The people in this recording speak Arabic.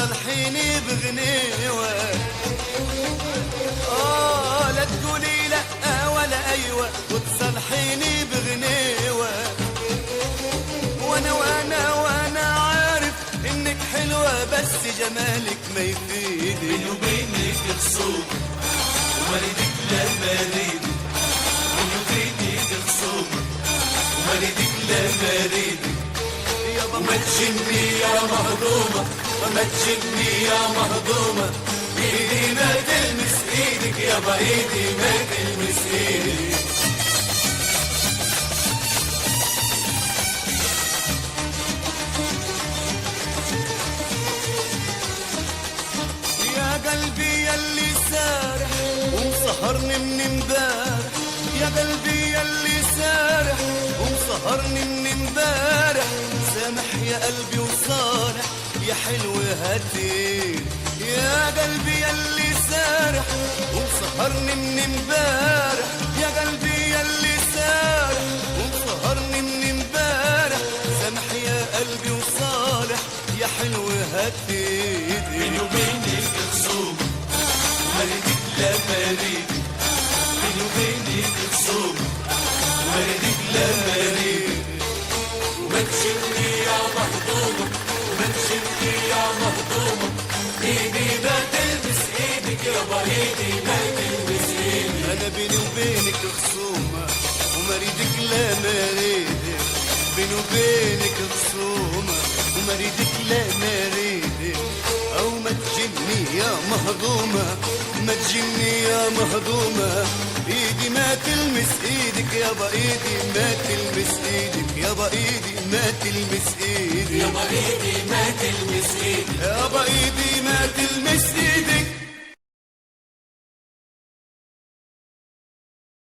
وتصالحيني بغنيوة. لا تقولي لا ولا ايوه وتصالحيني بغنيوة. وانا عارف انك حلوة بس جمالك ما يفيدك. بيني وبينك خصوم ومريدك لا مريدك. بيني وبينك خصوم ومريدك لا مريدك. وما تجني يا مهضومة وما تجني يا مهضومة. ايدي ما تلمس ايدك يابا ايدي ما تلمس ايدك. يا قلبي ياللي سارح ومسهرني من امبارح. يا قلبي ياللي سارح ومسهرني من امبارح. سامح يا قلبي وصالح يا حلو هاتيل. يا قلبي ياللي سارح ومسهرني من امبارح. يا قلبي ياللي سارح ومسهرني من امبارح. سامح يا قلبي وصالح يا حلو هاتيل. بيني وبينك خصوم ومريدك لا مريدك. بيني وبينك خصوم ومريدك لا مريدك. وما تشمني يا مهضومة وما تشمني يا مهضومة. ايدي ما تلبس ايدك يابا ايدي ما تلبس ايدك. انا بيني وبينك خصومة ومريدك لا مريدك. بيني وبينك خصومة ومريدك لا مريدك. او ما تجني يا مهضومة ما تجني يا مهضومة. ايدي ما تلمس ايدك يابا ايدي ما تلمس ايدك. يابا ايدي ما تلمس ايدك. يابا ايدي ما تلمس ايدك.